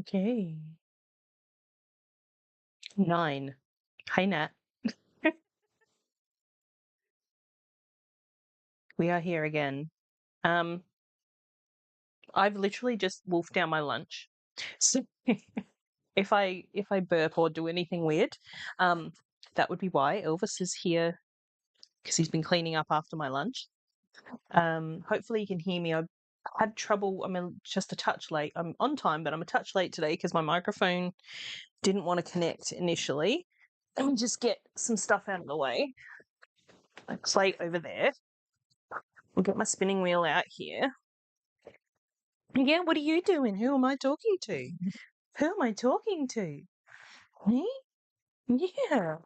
Okay. 9. Hi, Nat. We are here again. Um, I've literally just wolfed down my lunch. So if I burp or do anything weird, um, that would be why. Elvis is here because he's been cleaning up after my lunch. Hopefully you can hear me. I had trouble. Just a touch late. I'm on time, but I'm a touch late today because my microphone didn't want to connect initially. Let me just get some stuff out of the way. Like plate over there. We'll get my spinning wheel out here. Yeah, what are you doing? Who am I talking to? Who am I talking to? Me? Yeah.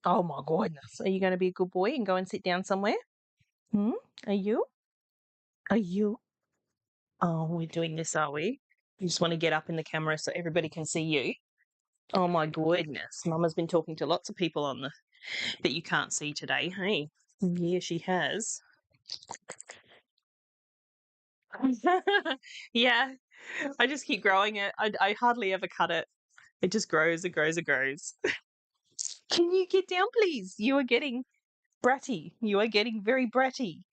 Oh my goodness. Are you going to be a good boy and go and sit down somewhere? Hmm? Are you? Are you? Oh, we're doing this, are we? You just want to get up in the camera so everybody can see you. Oh my goodness. Mama's been talking to lots of people on the that you can't see today. Hey. Yeah, she has. Yeah. I just keep growing it. I hardly ever cut it. It just grows, it grows, it grows. Can you get down, please? You are getting bratty. You are getting very bratty.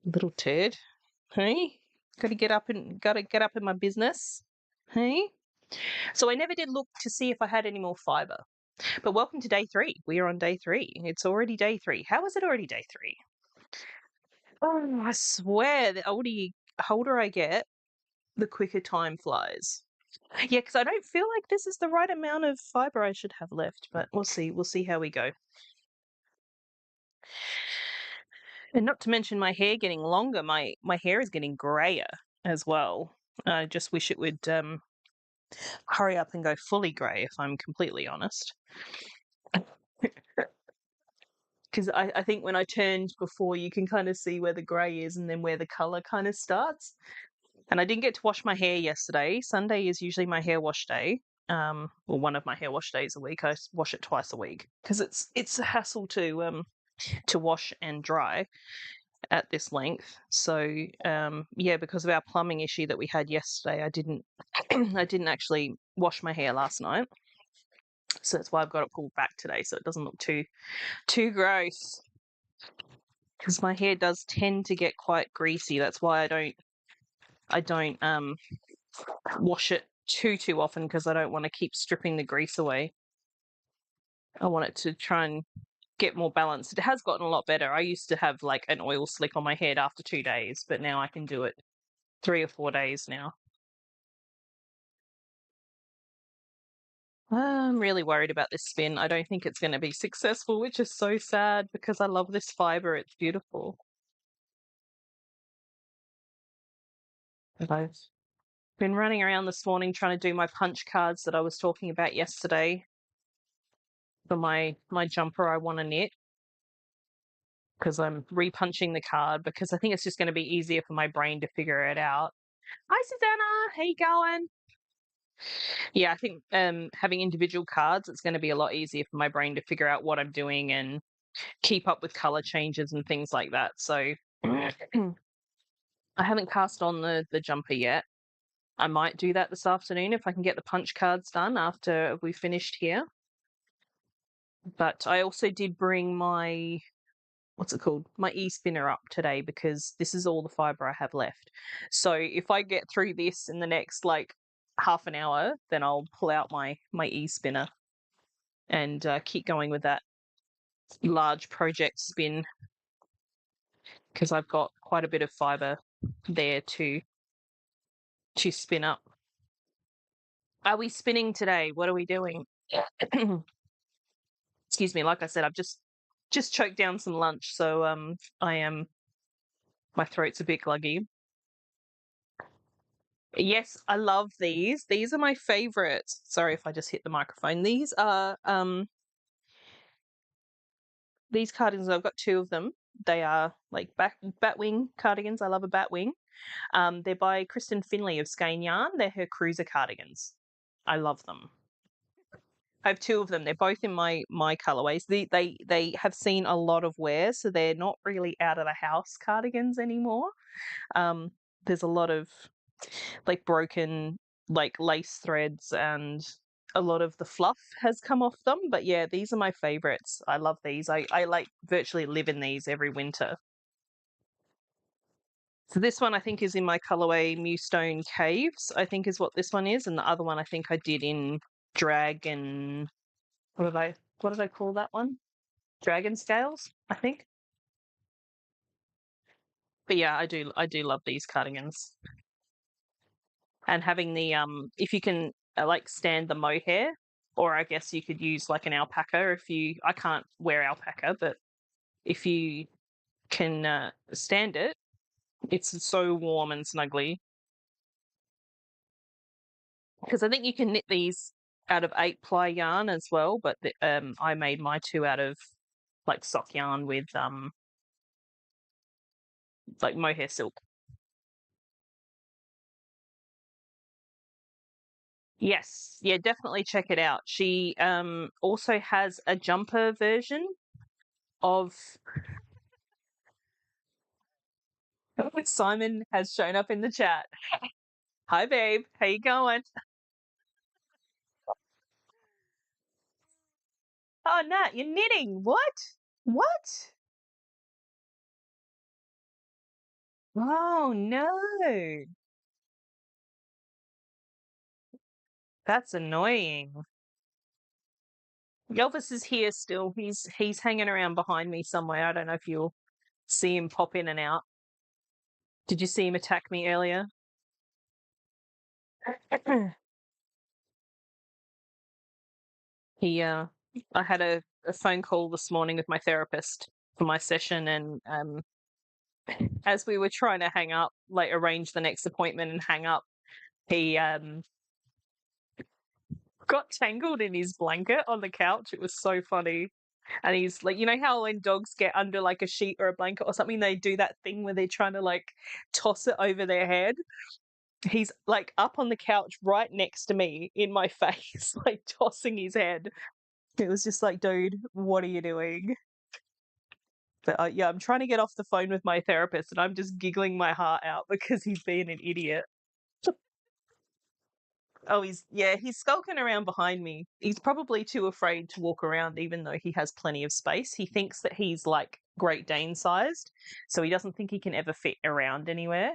Little turd. Hey? Gotta get up in my business. Hey? So I never did look to see if I had any more fibre. But welcome to day 3. We are on day 3. It's already day 3. How is it already day 3? Oh, I swear, the older I get, the quicker time flies. Yeah, because I don't feel like this is the right amount of fibre I should have left, but we'll see. We'll see how we go. And not to mention my hair getting longer, my hair is getting grayer as well. I just wish it would hurry up and go fully grey, if I'm completely honest. Because I think when I turned before, you can kind of see where the grey is and then where the colour kind of starts. And I didn't get to wash my hair yesterday. Sunday is usually my hair wash day. Well, one of my hair wash days a week. I wash it twice a week because it's a hassle to wash and dry at this length. So yeah, because of our plumbing issue that we had yesterday, I didn't I didn't actually wash my hair last night. So that's why I've got it pulled back today, so it doesn't look too gross. Because my hair does tend to get quite greasy. That's why I don't wash it too often, because I don't want to keep stripping the grease away. I want it to try and get more balanced. It has gotten a lot better. I used to have like an oil slick on my head after 2 days, but now I can do it 3 or 4 days now. I'm really worried about this spin. I don't think it's going to be successful, which is so sad because I love this fibre. It's beautiful. But I've been running around this morning trying to do my punch cards that I was talking about yesterday for my jumper I want to knit, because I'm repunching the card because I think it's just going to be easier for my brain to figure it out. Hi, Susanna. How you going? Yeah, I think having individual cards, it's going to be a lot easier for my brain to figure out what I'm doing and keep up with color changes and things like that. So I haven't cast on the jumper yet. I might do that this afternoon if I can get the punch cards done after we finished here. But I also did bring my, what's it called? My e-spinner up today, because this is all the fibre I have left. So if I get through this in the next like half an hour, then I'll pull out my e-spinner and keep going with that large project spin, because I've got quite a bit of fibre there to spin up. Are we spinning today? What are we doing? Excuse me. Like I said, I've just choked down some lunch, so my throat's a bit gluggy. Yes, I love these. These are my favorites. Sorry if I just hit the microphone. These are these cardigans. I've got 2 of them. They are like batwing cardigans. I love a batwing. They're by Kristen Finley of Skein Yarn. They're her cruiser cardigans. I love them. I have two of them. They're both in my colorways. They have seen a lot of wear, so they're not really out of the house cardigans anymore. There's a lot of like broken like lace threads, and a lot of the fluff has come off them. But yeah, these are my favorites. I love these. I like virtually live in these every winter. So this one I think is in my colorway Mewstone Caves, I think is what this one is, and the other one I think I did in Dragon. What did I call that one? Dragon Scales, I think. But yeah, I do love these cardigans. And having the if you can like stand the mohair, or I guess you could use like an alpaca if you I can't wear alpaca, but if you can stand it, it's so warm and snuggly. Because I think you can knit these out of 8-ply yarn as well, but I made my two out of like sock yarn with like mohair silk. Yes, yeah, definitely check it out. She also has a jumper version of Simon has shown up in the chat. Hi babe, how you going? Oh Nat, you're knitting. What? What? Oh no. That's annoying. Elvis is here still. He's hanging around behind me somewhere. I don't know if you'll see him pop in and out. Did you see him attack me earlier? He I had a phone call this morning with my therapist for my session, and as we were trying to hang up, like arrange the next appointment and hang up, he got tangled in his blanket on the couch. It was so funny. And he's like, you know how when dogs get under like a sheet or a blanket or something, they do that thing where they're trying to like toss it over their head. He's like up on the couch right next to me in my face, like tossing his head. It was just like, dude, what are you doing? But yeah, I'm trying to get off the phone with my therapist and I'm just giggling my heart out because he's being an idiot. Oh, he's skulking around behind me. He's probably too afraid to walk around, even though he has plenty of space. He thinks that he's like Great Dane sized, so he doesn't think he can ever fit around anywhere.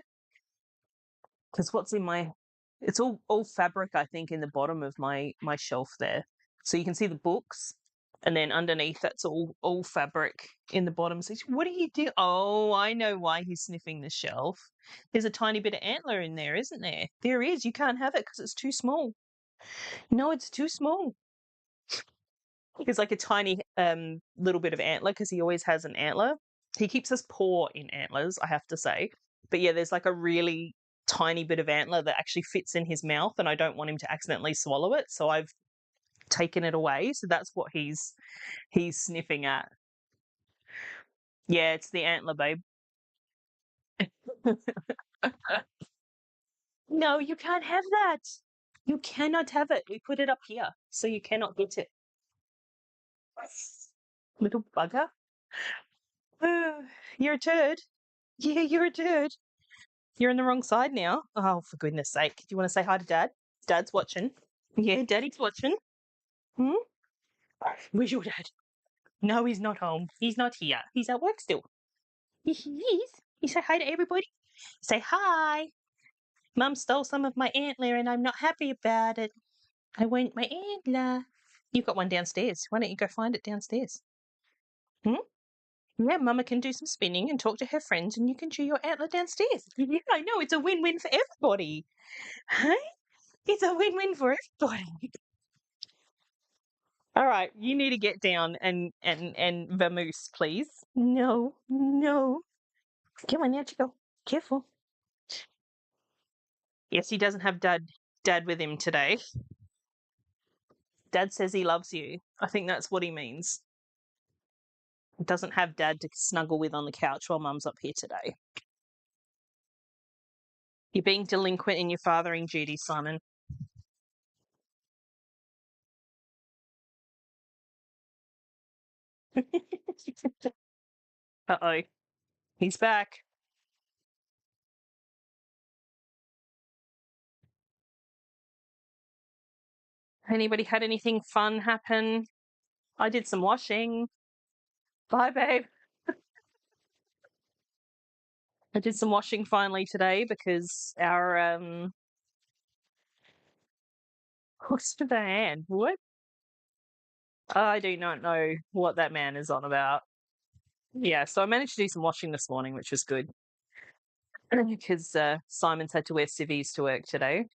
Because what's in my, it's all fabric, I think, in the bottom of my shelf there. So you can see the books, and then underneath that's all fabric in the bottom. So what are you doing? Oh, I know why he's sniffing the shelf. There's a tiny bit of antler in there, isn't there? There is. You can't have it because it's too small. No, it's too small. It's like a tiny little bit of antler because he always has an antler. He keeps us poor in antlers, I have to say. But yeah, there's like a really tiny bit of antler that actually fits in his mouth, and I don't want him to accidentally swallow it, so I've taken it away. So that's what he's sniffing at. Yeah, it's the antler, babe. No, you can't have that. You cannot have it. We put it up here, so you cannot get it. Little bugger. You're a turd. Yeah, you're a turd. You're on the wrong side now. Oh, for goodness sake. Do you want to say hi to Dad? Dad's watching. Yeah, Daddy's watching. Hmm? Where's your dad? No, he's not home. He's not here. He's at work still. He is. You say hi to everybody? Say hi. Mum stole some of my antler and I'm not happy about it. I want my antler. You've got one downstairs. Why don't you go find it downstairs? Hmm? Yeah, Mama can do some spinning and talk to her friends and you can chew your antler downstairs. Yeah, I know. It's a win-win for everybody. Huh? It's a win-win for everybody. All right, you need to get down and vamoose, please. No, no. Come on, out you go. Careful. Yes, he doesn't have dad with him today. Dad says he loves you. I think that's what he means. He doesn't have dad to snuggle with on the couch while mum's up here today. You're being delinquent in your fathering duties, Simon. Uh-oh. He's back. Anybody had anything fun happen? I did some washing. Bye, babe. I did some washing finally today because our what's with the hand? What? I do not know what that man is on about. Yeah, so I managed to do some washing this morning, which was good because Simon's had to wear civvies to work today.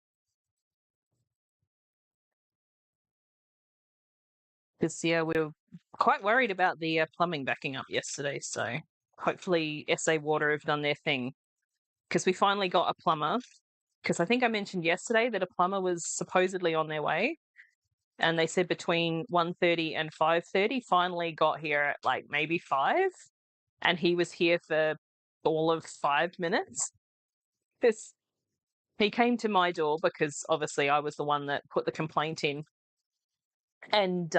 Because yeah, we were quite worried about the plumbing backing up yesterday. So hopefully SA Water have done their thing because we finally got a plumber. Because I think I mentioned yesterday that a plumber was supposedly on their way, and they said between 1:30 and 5:30. Finally got here at like maybe 5, and he was here for all of 5 minutes. This He came to my door because obviously I was the one that put the complaint in, and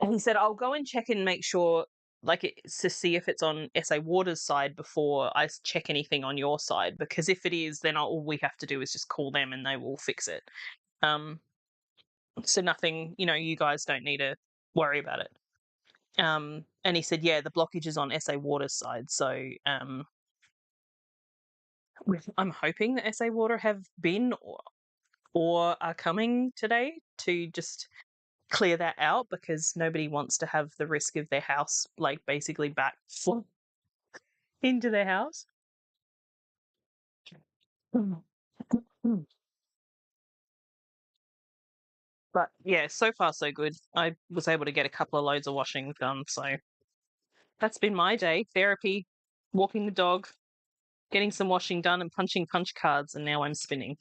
he said, "I'll go and check and make sure, like, to see if it's on SA Water's side before I check anything on your side, because if it is, then all we have to do is just call them and they will fix it. Um, so nothing, you guys don't need to worry about it." And he said, "Yeah, the blockage is on SA Water's side, so I'm hoping that SA Water have been or are coming today to just clear that out, because nobody wants to have the risk of their house like basically back into their house." But yeah, so far so good. I was able to get a couple of loads of washing done, so that's been my day. Therapy, walking the dog, getting some washing done, and punching punch cards, and now I'm spinning.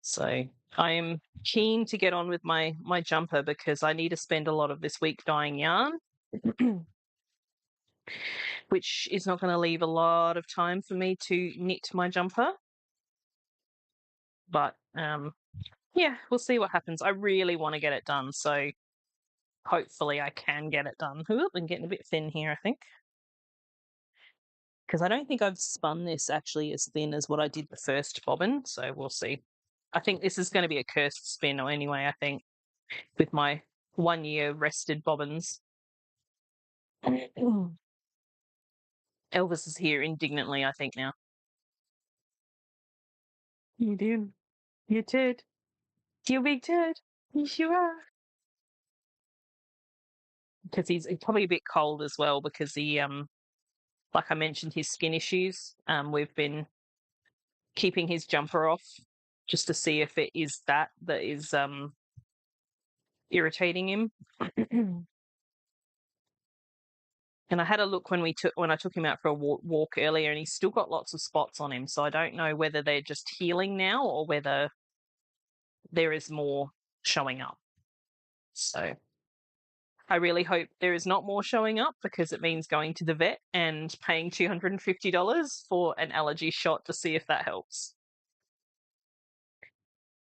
So I am keen to get on with my jumper because I need to spend a lot of this week dyeing yarn, which is not going to leave a lot of time for me to knit my jumper. But yeah, we'll see what happens. I really want to get it done, so hopefully I can get it done. Oop, I'm getting a bit thin here, I think, because I don't think I've spun this actually as thin as what I did the first bobbin, so we'll see. I think this is going to be a cursed spin anyway, I think, with my 1 year rested bobbins. Elvis is here indignantly, I think, now. You did. You did. You big turd. Yes, you are. Because he's probably a bit cold as well, because he, like I mentioned, his skin issues. We've been keeping his jumper off just to see if it is that is irritating him. And I had a look when I took him out for a walk earlier, and he's still got lots of spots on him. So I don't know whether they're just healing now or whether there is more showing up. So I really hope there is not more showing up, because it means going to the vet and paying $250 for an allergy shot to see if that helps.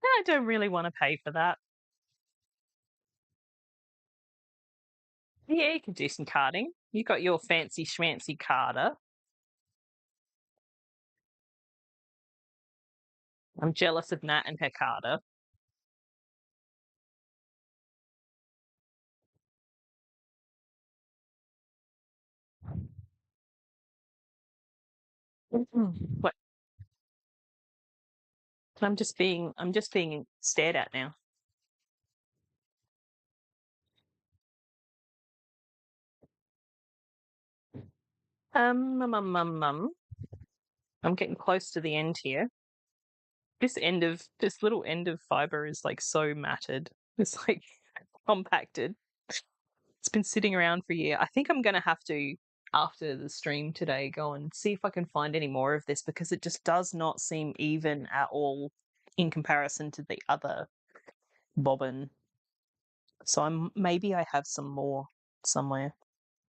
I don't really want to pay for that. Yeah, you can do some carding. You got your fancy schmancy carder. I'm jealous of Nat and her carder. What? I'm just being stared at now. Um. I'm getting close to the end here. This little end of fiber is like so matted. It's like compacted. It's been sitting around for a year. I think I'm going to have to, after the stream today, go and see if I can find any more of this, because it just does not seem even at all in comparison to the other bobbin. So maybe I have some more somewhere.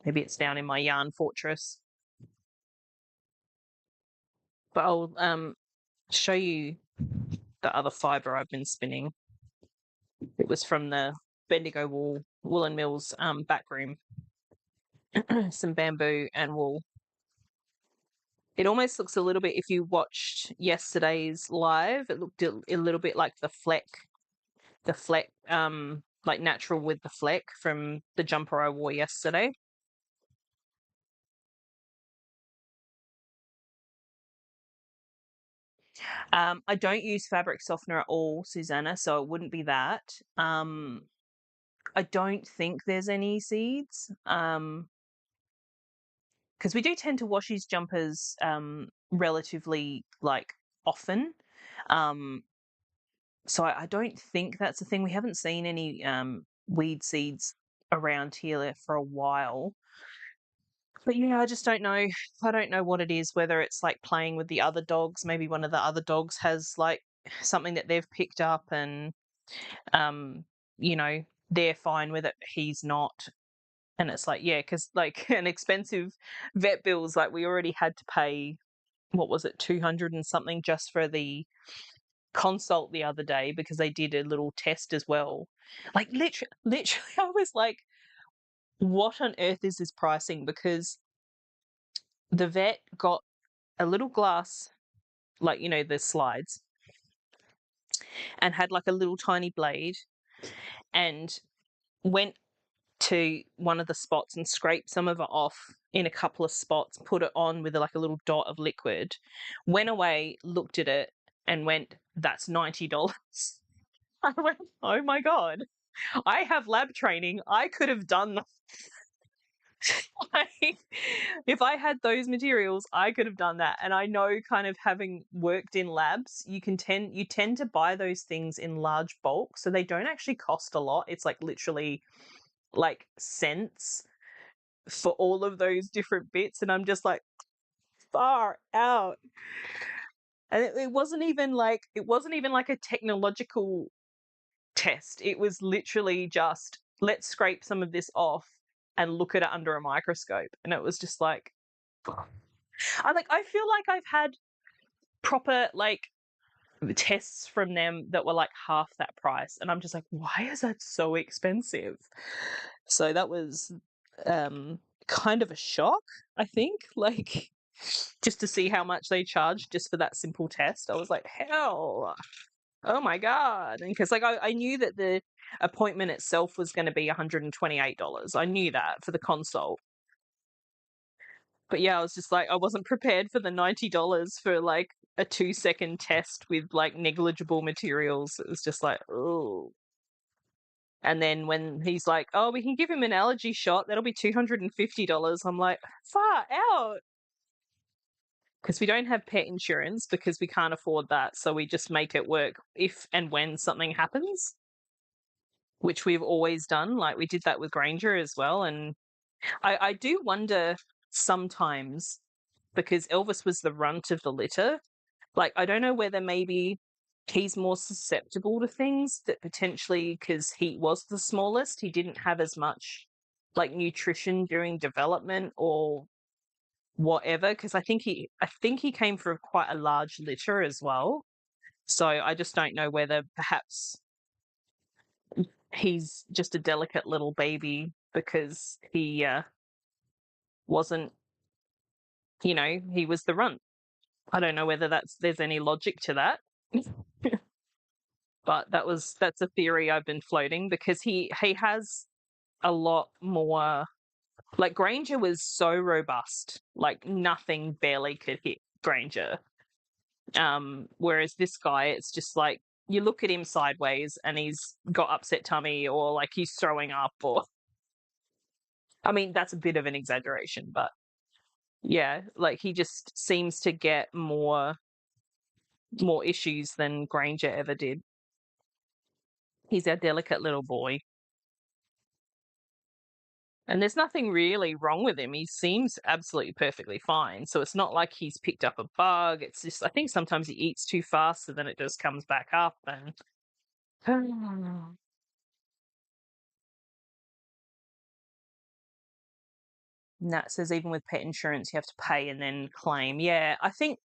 Maybe it's down in my yarn fortress. But I'll show you the other fiber I've been spinning. It was from the Bendigo wool Woolen Mills back room. Some bamboo and wool. It almost looks a little bit, if you watched yesterday's live, it looked a little bit like the fleck, like natural with the fleck from the jumper I wore yesterday. I don't use fabric softener at all, Susanna, so it wouldn't be that. I don't think there's any seeds. Because we do tend to wash these jumpers relatively like often. So I don't think that's a thing. We haven't seen any weed seeds around here for a while. But yeah, I just don't know. I don't know what it is, whether it's like playing with the other dogs. Maybe one of the other dogs has like something that they've picked up and, um, you know, they're fine with it, but he's not. And it's like, yeah, because like an expensive vet bills, like we already had to pay, what was it, 200 and something just for the consult the other day because they did a little test as well. Like literally, I was like, what on earth is this pricing? Because the vet got a little glass, like, you know, the slides, and had like a little tiny blade and went to one of the spots and scraped some of it off in a couple of spots, put it on with like a little dot of liquid, went away, looked at it, and went, "That's $90." I went, "Oh my God, I have lab training. I could have done that." Like, if I had those materials, I could have done that. And I know, kind of having worked in labs, you tend to buy those things in large bulk, so they don't actually cost a lot. It's like literally like cents for all of those different bits, and I'm just like, far out. And it wasn't even like a technological test. It was literally just, let's scrape some of this off and look at it under a microscope. And it was just like, I feel like I've had proper like tests from them that were like half that price, and I'm just like, why is that so expensive? So that was kind of a shock, I think, like, just to see how much they charged just for that simple test. I was like, hell, oh my God. And because like I knew that the appointment itself was going to be $128. I knew that for the consult. But yeah, I was just like, I wasn't prepared for the $90 for like a 2-second test with like negligible materials. It was just like, oh. And then when he's like, "Oh, we can give him an allergy shot. That'll be $250." I'm like, far out. Because we don't have pet insurance because we can't afford that. So we just make it work if and when something happens, which we've always done. Like we did that with Granger as well. And I do wonder sometimes, because Elvis was the runt of the litter, like I don't know whether maybe he's more susceptible to things that potentially, because he was the smallest, he didn't have as much like nutrition during development or whatever. Because I think he came from quite a large litter as well. So I just don't know whether perhaps he's just a delicate little baby because he wasn't, he was the runt. I don't know whether there's any logic to that. But that's a theory I've been floating, because he has a lot more. Like Granger was so robust, like nothing barely could hit Granger. Whereas this guy, it's just like you look at him sideways and he's got upset tummy, or like he's throwing up, or I mean that's a bit of an exaggeration, but yeah, like he just seems to get more issues than Granger ever did. He's our delicate little boy. And there's nothing really wrong with him. He seems absolutely perfectly fine. So it's not like he's picked up a bug. It's just, I think sometimes he eats too fast, so then it just comes back up. And Nat says even with pet insurance, you have to pay and then claim. Yeah, I think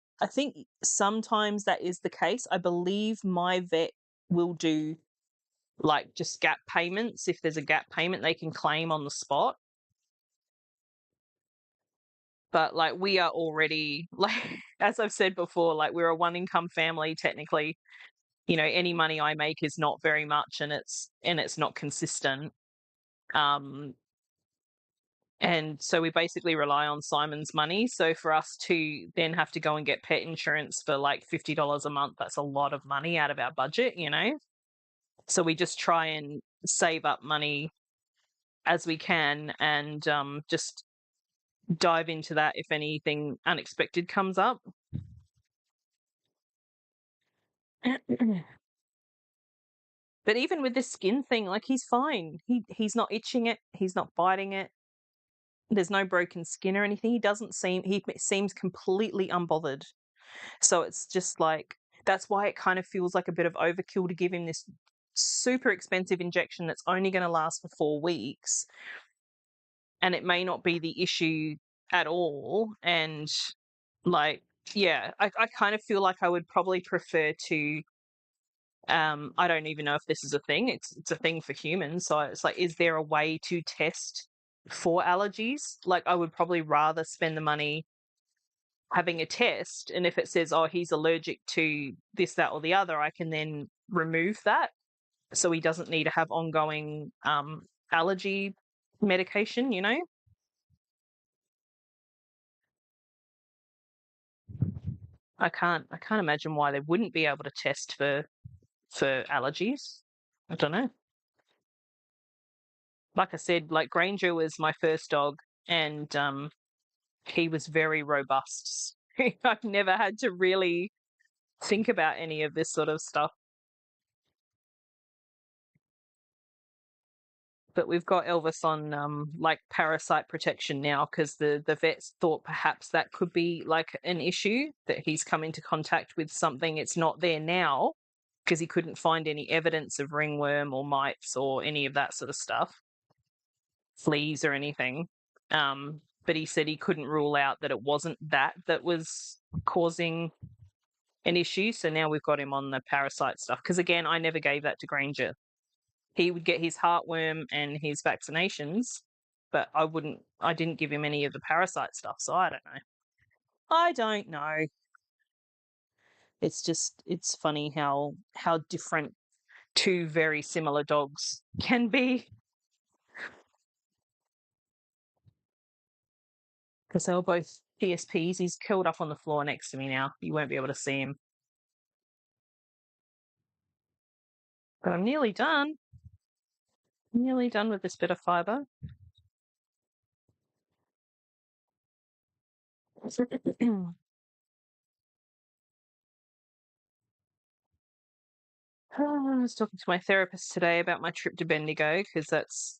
sometimes that is the case. I believe my vet will do like just gap payments. If there's a gap payment, they can claim on the spot. But like we are already, like, as I've said before, like we're a one income family technically. Any money I make is not very much, and it's not consistent. Um, and so we basically rely on Simon's money. So for us to then have to go and get pet insurance for like $50 a month, that's a lot of money out of our budget. So we just try and save up money as we can, and just dive into that if anything unexpected comes up. But even with this skin thing, like he's fine. He's not itching it. He's not biting it. There's no broken skin or anything. He seems completely unbothered. So it's just like, that's why it kind of feels like a bit of overkill to give him this super expensive injection that's only going to last for 4 weeks. And it may not be the issue at all. And like, yeah, I kind of feel like I would probably prefer to, I don't even know if this is a thing. It's a thing for humans. So it's like, is there a way to test for allergies? Like, I would probably rather spend the money having a test, and if it says, oh, he's allergic to this, that, or the other, I can then remove that, so he doesn't need to have ongoing allergy medication. I can't imagine why they wouldn't be able to test for allergies. I don't know. Like I said, like Granger was my first dog, and he was very robust. I've never had to really think about any of this sort of stuff. But we've got Elvis on like parasite protection now, because the vets thought perhaps that could be like an issue, that he's come into contact with something. It's not there now because he couldn't find any evidence of ringworm or mites or any of that sort of stuff, fleas or anything. But he said he couldn't rule out that it wasn't that was causing an issue. So now we've got him on the parasite stuff, because again, I never gave that to Granger. He would get his heartworm and his vaccinations, but I didn't give him any of the parasite stuff, so I don't know. I don't know. It's funny how different two very similar dogs can be. Because they were both PSPs. He's curled up on the floor next to me now. You won't be able to see him. But I'm nearly done. Nearly done with this bit of fibre. I was talking to my therapist today about my trip to Bendigo, because that's,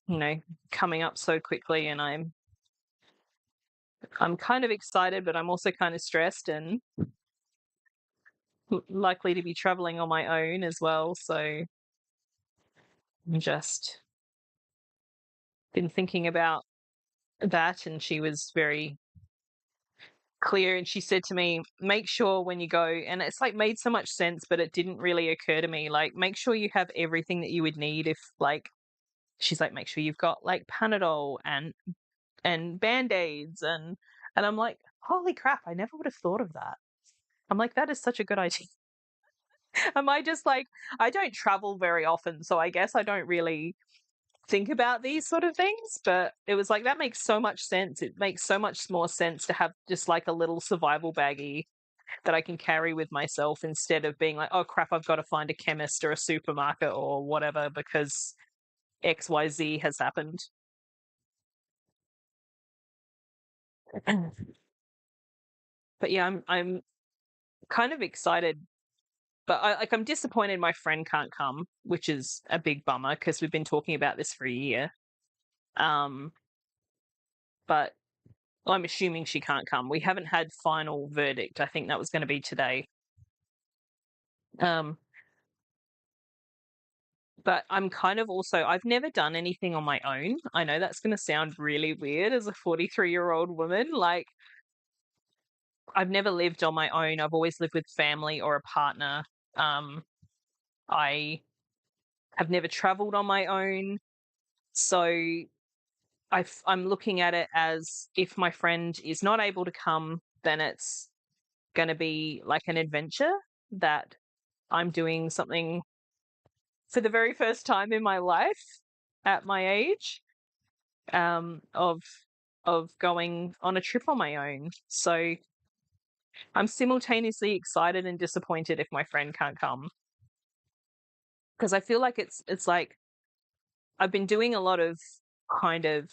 coming up so quickly, and I'm kind of excited, but I'm also kind of stressed, and likely to be traveling on my own as well. So I'm just been thinking about that, and she was very clear, and she said to me, make sure when you go, and it's like made so much sense, but it didn't really occur to me, like, make sure you have everything that you would need if, like, she's like, make sure you've got like Panadol and Band-Aids, and I'm like, holy crap, I never would have thought of that. I'm like, that is such a good idea. Am I just like, I don't travel very often, so I guess I don't really think about these sort of things, but it was like, that makes so much sense. It makes so much more sense to have just like a little survival baggie that I can carry with myself, instead of being like, oh crap, I've got to find a chemist or a supermarket or whatever because XYZ has happened. But yeah, I'm kind of excited, but I'm disappointed my friend can't come, which is a big bummer because we've been talking about this for a year. But I'm assuming she can't come. We haven't had final verdict. I think that was going to be today. Um, but I'm kind of also, I've never done anything on my own. I know that's going to sound really weird as a 43-year-old woman. Like, I've never lived on my own. I've always lived with family or a partner. I have never traveled on my own. So I'm looking at it as if my friend is not able to come, then it's going to be like an adventure that I'm doing something for the very first time in my life at my age, of going on a trip on my own. So I'm simultaneously excited and disappointed if my friend can't come, because I feel like it's like I've been doing a lot of kind of,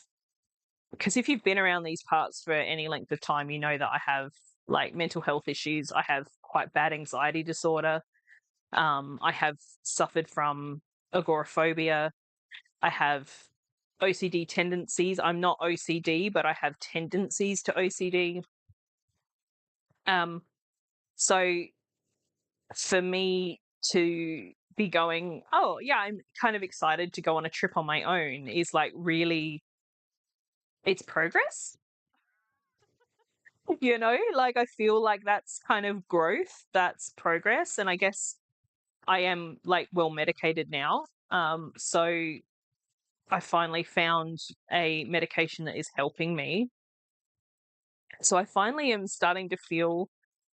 because if you've been around these parts for any length of time, you know that I have like mental health issues. I have quite bad anxiety disorder. I have suffered from agoraphobia. I have OCD tendencies. I'm not OCD, but I have tendencies to OCD. So for me to be going, oh yeah, I'm kind of excited to go on a trip on my own, is like really, it's progress. Like I feel like that's kind of growth, that's progress. And I guess I am like well medicated now. So I finally found a medication that is helping me. So I finally am starting to feel,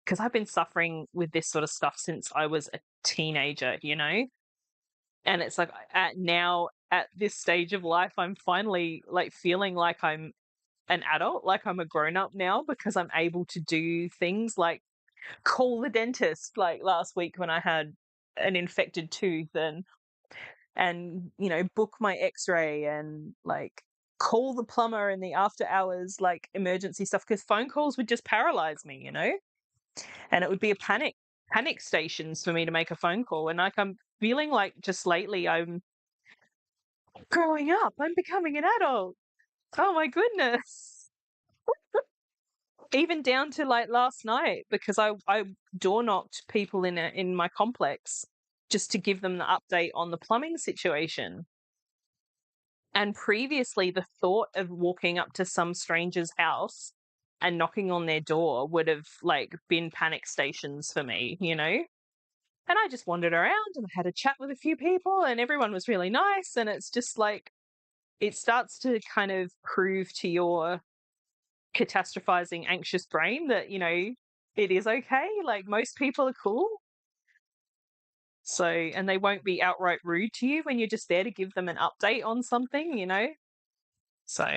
because I've been suffering with this sort of stuff since I was a teenager. And it's like at this stage of life, I'm finally like feeling like I'm an adult, like I'm a grown up now, because I'm able to do things like call the dentist, like last week when I had an infected tooth, and book my x-ray, and like call the plumber in the after hours like emergency stuff, because phone calls would just paralyze me. And it would be a panic stations for me to make a phone call. And like I'm feeling like just lately I'm growing up, I'm becoming an adult. Oh my goodness. Even down to like last night, because I door knocked people in my complex just to give them the update on the plumbing situation. And previously, the thought of walking up to some stranger's house and knocking on their door would have like been panic stations for me. And I just wandered around and I had a chat with a few people and everyone was really nice. And it's just like, it starts to kind of prove to your catastrophizing, anxious brain that, it is okay. Like most people are cool. So, and they won't be outright rude to you when you're just there to give them an update on something. So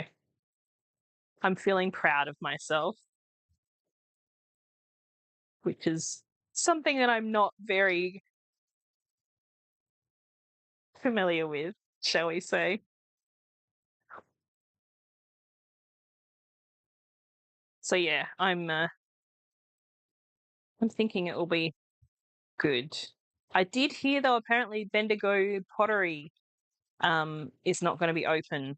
I'm feeling proud of myself, which is something that I'm not very familiar with, shall we say. So yeah, I'm thinking it will be good. I did hear though apparently Bendigo Pottery is not going to be open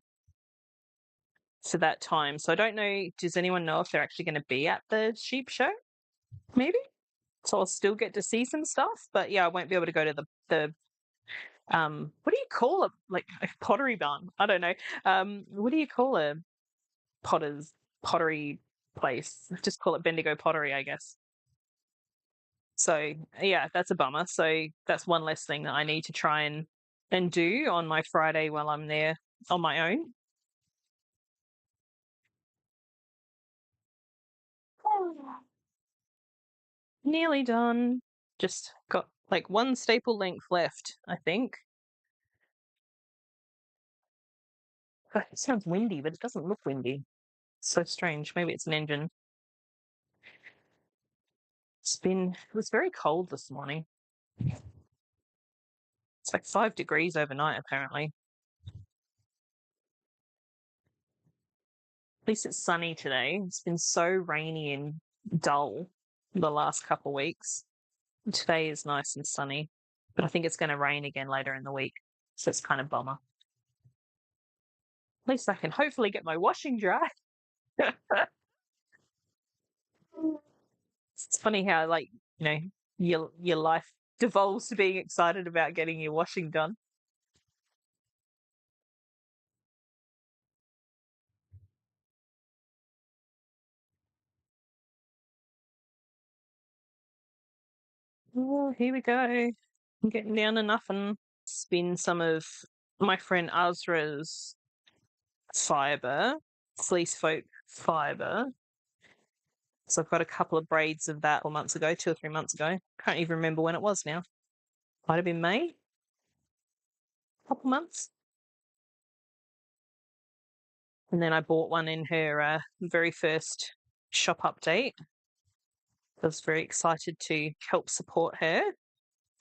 for that time. So I don't know, does anyone know if they're actually going to be at the sheep show? Maybe. So I'll still get to see some stuff, but yeah, I won't be able to go to the what do you call it? Like a pottery barn? I don't know. What do you call a pottery place? Just call it Bendigo Pottery, I guess. So yeah, that's a bummer. So that's one less thing that I need to try and do on my Friday while I'm there on my own. Nearly done. Just got like one staple length left, I think. It sounds windy, but it doesn't look windy. So strange. Maybe it's an engine. It was very cold this morning. It's like 5 degrees overnight, apparently. At least it's sunny today. It's been so rainy and dull the last couple of weeks. Today is nice and sunny, but I think it's going to rain again later in the week. So it's kind of bummer. At least I can hopefully get my washing dry. It's funny how, like, your life devolves to being excited about getting your washing done. Oh, here we go. I'm getting down to nothing. spin some of my friend Azra's fibre, fleece folk fibre. So I've got a couple of braids of that 2 or 3 months ago. Can't even remember when it was now. Might have been May. Couple months. And then I bought one in her very first shop update. I was very excited to help support her.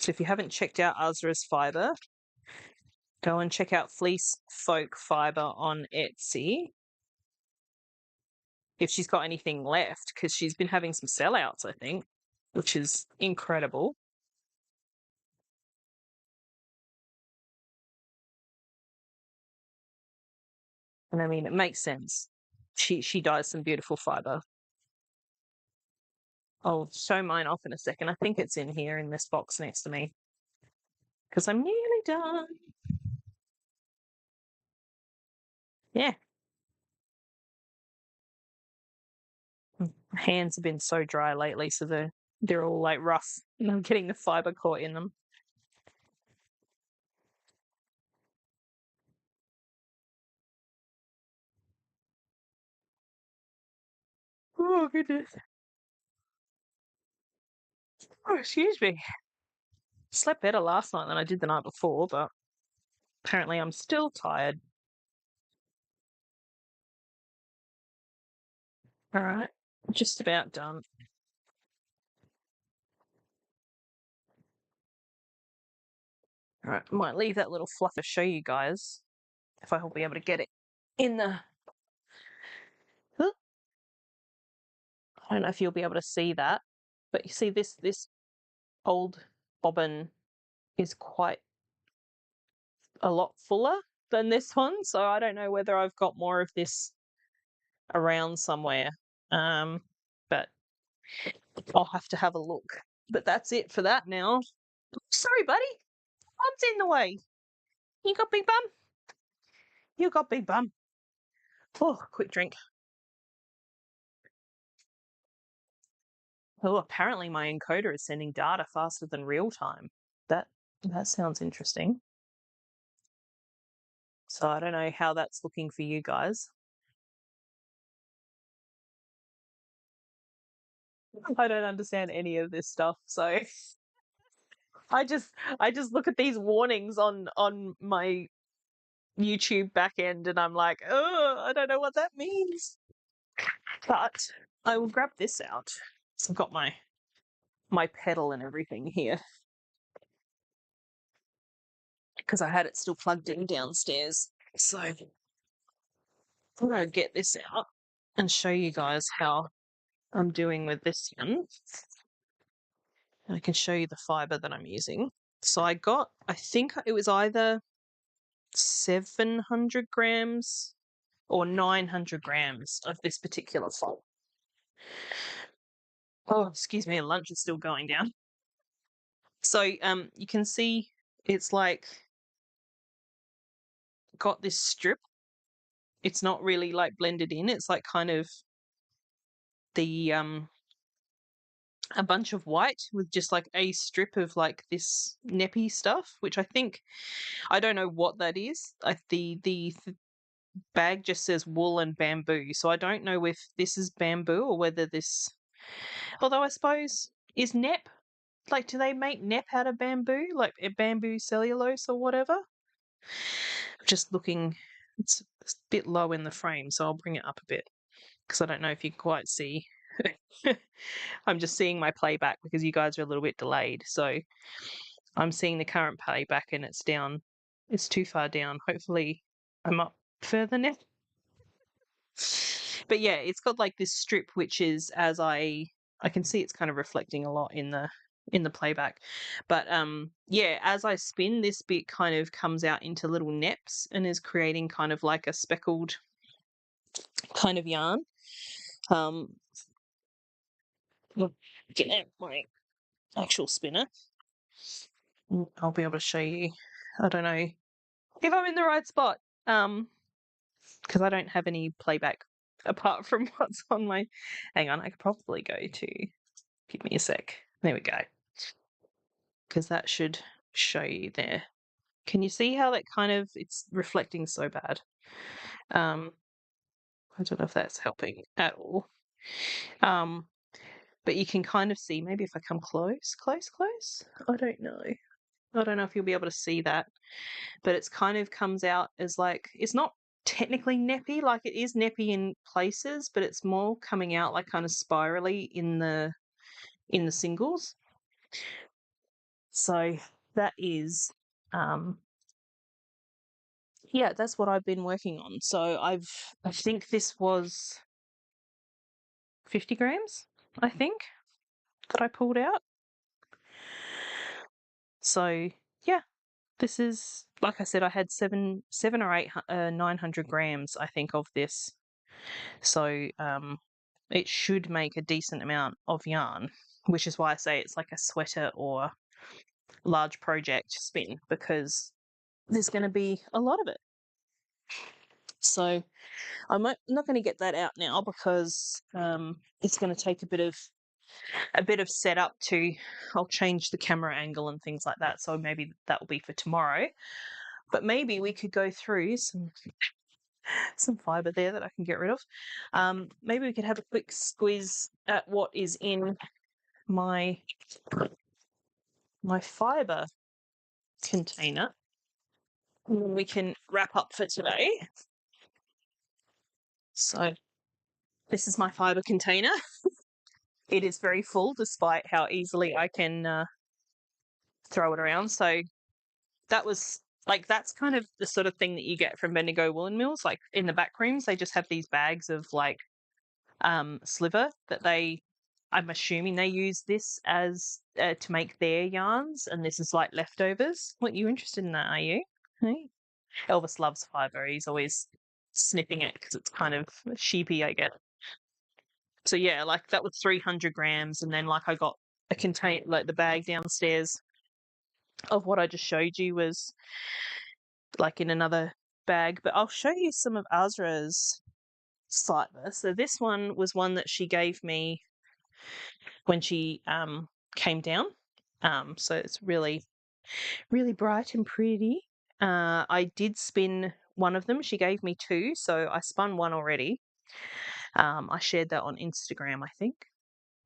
So if you haven't checked out Azra's fibre, go and check out Fleece Folk Fibre on Etsy. If she's got anything left, because she's been having some sellouts, I think, which is incredible. And I mean, it makes sense. She dyes some beautiful fibre. I'll show mine off in a second. I think it's in here in this box next to me, because I'm nearly done. Yeah. My hands have been so dry lately, so they're all like rough, and I'm getting the fibre caught in them. Oh, goodness. Oh, excuse me. Slept better last night than I did the night before, but apparently I'm still tired. All right, just about done. All right, might leave that little fluff to show you guys if I will be able to get it in the. Huh? I don't know if you'll be able to see that, but you see this old bobbin is quite a lot fuller than this one, so I don't know whether I've got more of this around somewhere. But I'll have to have a look. But that's it for that now. Sorry, buddy. Bum's in the way. You got big bum? You got big bum. Oh, quick drink. Oh, apparently my encoder is sending data faster than real time. That sounds interesting. So I don't know how that's looking for you guys. I don't understand any of this stuff, so I just look at these warnings on my YouTube back end and I'm like, oh, I don't know what that means. But I will grab this out. So I've got my pedal and everything here, because I had it still plugged in downstairs. So I'm going to get this out and show you guys how I'm doing with this one. I can show you the fibre that I'm using. So I think it was either 700 grams or 900 grams of this particular fibre. Oh, excuse me, lunch is still going down. So you can see it's like got this strip. It's not really like blended in. It's like kind of the a bunch of white with just like a strip of like this neppy stuff, which I don't know what that is. The bag just says wool and bamboo, so I don't know if this is bamboo or whether this. Although I suppose is nep, like, do they make nep out of bamboo, like a bamboo cellulose or whatever? Just looking, it's a bit low in the frame, so I'll bring it up a bit because I don't know if you can quite see. I'm just seeing my playback because you guys are a little bit delayed. So I'm seeing the current playback and it's down. It's too far down. Hopefully I'm up further now. But yeah, it's got like this strip, which is, as I can see, it's kind of reflecting a lot in the playback. But yeah, as I spin, this bit kind of comes out into little neps and is creating kind of like a speckled kind of yarn. Get out my actual spinner. I'll be able to show you. I don't know if I'm in the right spot, because I don't have any playback apart from what's on my. Hang on, I could probably go to. Give me a sec. There we go. Because that should show you there. Can you see how that kind of, it's reflecting so bad? I don't know if that's helping at all. But you can kind of see, maybe if I come close. I don't know. I don't know if you'll be able to see that, but it's kind of comes out as like, it's not technically neppy, like it is neppy in places, but it's more coming out like kind of spirally in the singles. So that is, yeah, that's what I've been working on. So I think this was 50 grams, I think, that I pulled out. So yeah, this is, like I said, I had 900 grams, I think, of this. So it should make a decent amount of yarn, which is why I say it's like a sweater or large project spin, because there's going to be a lot of it. So I'm not going to get that out now because it's going to take a bit of setup to. I'll change the camera angle and things like that. So maybe that will be for tomorrow. But maybe we could go through some fibre there that I can get rid of. Maybe we could have a quick squeeze at what is in my fibre container. We can wrap up for today. So this is my fibre container. It is very full, despite how easily I can throw it around. So that's kind of the sort of thing that you get from Bendigo Woolen Mills. Like in the back rooms, they just have these bags of like sliver that I'm assuming they use this as to make their yarns, and this is like leftovers. What, you interested in that, are you? Hey? Elvis loves fibre. He's always snipping it because it's kind of sheepy, I guess. So yeah, like that was 300 grams, and then like I got a contain like the bag downstairs of what I just showed you was like in another bag. But I'll show you some of Azra's fibre. So this one was one that she gave me when she came down. So it's really, really bright and pretty. I did spin one of them. She gave me two, so I spun one already. I shared that on Instagram, I think.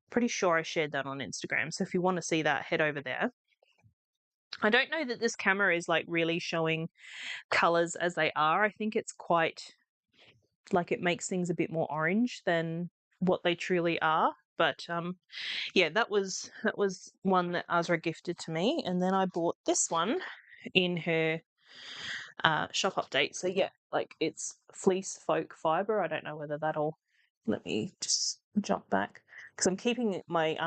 Pretty sure I shared that on Instagram. So if you want to see that, head over there. I don't know that this camera is like really showing colors as they are. I think it's quite like it makes things a bit more orange than what they truly are. But yeah, that was one that Azra gifted to me, and then I bought this one in her shop update. So yeah, like it's fleece folk fiber. I don't know whether that'll, let me just jump back because I'm keeping my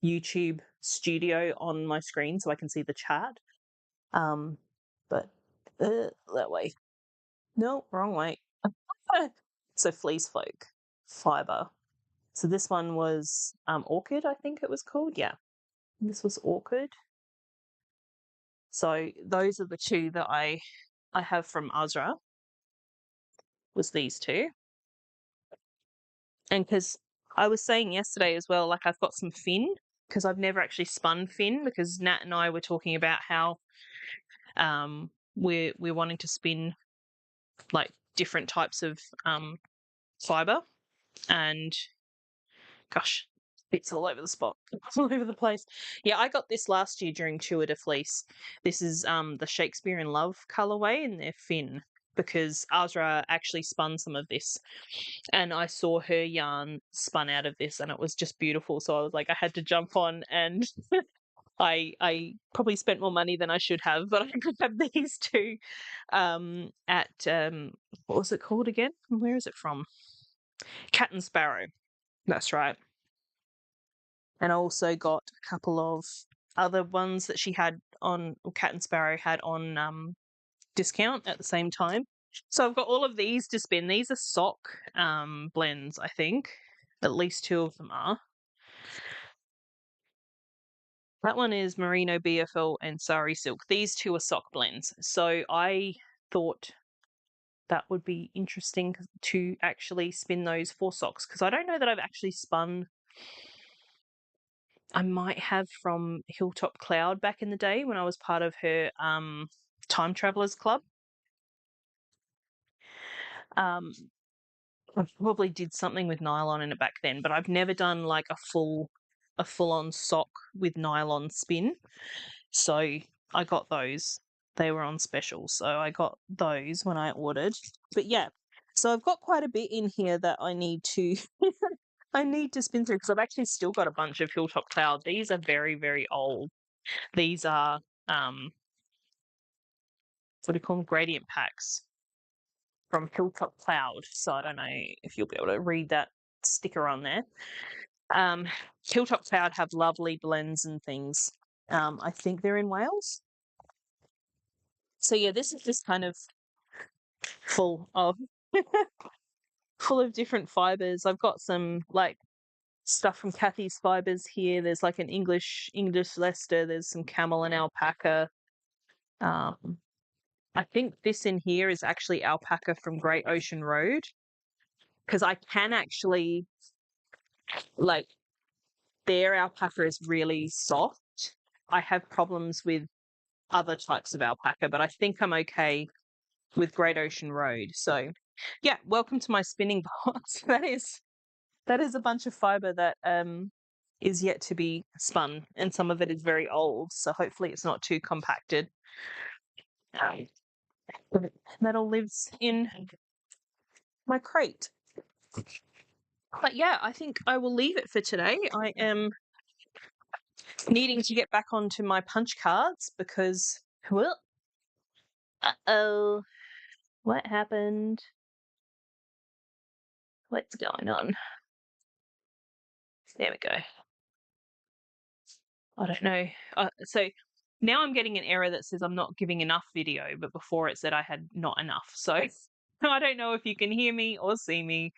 YouTube studio on my screen so I can see the chat. But that way, no, wrong way. So fleece folk fiber. So this one was Orchid, I think it was called. Yeah, this was Orchid. So those are the two that I have from Azra, was these two. And because I was saying yesterday as well, like I've got some fin, because I've never actually spun fin, because Nat and I were talking about how we're wanting to spin like different types of fiber, and gosh, bits all over the spot, all over the place. Yeah, I got this last year during Tour de Fleece. This is the Shakespeare in Love colorway in their fin, because Azra actually spun some of this, and I saw her yarn spun out of this, and it was just beautiful. So I was like, I had to jump on, and I probably spent more money than I should have, but I could have these two at what was it called again? Where is it from? Cat and Sparrow. That's right. And I also got a couple of other ones that she had on, or Cat and Sparrow had on discount at the same time. So I've got all of these to spin. These are sock blends, I think. At least two of them are. That one is Merino BFL and Sari Silk. These two are sock blends. So I thought that would be interesting to actually spin those for socks, because I don't know that I've actually spun. I might have from Hilltop Cloud back in the day when I was part of her Time Travelers Club. I probably did something with nylon in it back then, but I've never done like a full-on sock with nylon spin. So I got those. They were on special, so I got those when I ordered. But yeah, so I've got quite a bit in here that I need to I need to spin through, because I've actually still got a bunch of Hilltop Cloud. These are very, very old. These are what do you call them? Gradient packs from Hilltop Cloud. So I don't know if you'll be able to read that sticker on there. Hilltop Cloud have lovely blends and things. I think they're in Wales. So yeah, this is just kind of full of full of different fibers. I've got some like stuff from Kathy's Fibers here. There's like an English Leicester. There's some camel and alpaca. I think this in here is actually alpaca from Great Ocean Road, because I can actually, like, their alpaca is really soft. I have problems with other types of alpaca, but I think I'm okay with Great Ocean Road. So yeah, welcome to my spinning box. That is a bunch of fiber that is yet to be spun, and some of it is very old, so hopefully it's not too compacted. That all lives in my crate. But yeah, I think I will leave it for today. I am needing to get back onto my punch cards because, well, uh-oh, what happened? What's going on? There we go. I don't know. So now I'm getting an error that says I'm not giving enough video, but before it said I had not enough. So I don't know if you can hear me or see me,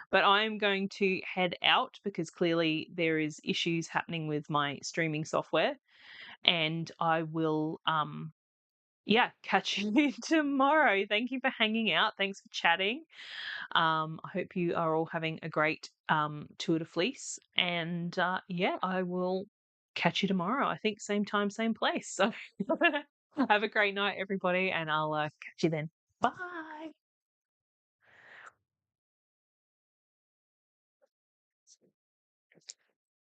but I'm going to head out because clearly there is issues happening with my streaming software, and I will catch you tomorrow. Thank you for hanging out. Thanks for chatting. I hope you are all having a great Tour de Fleece, and I will catch you tomorrow. I think same time, same place. So have a great night, everybody, and I'll catch you then. Bye.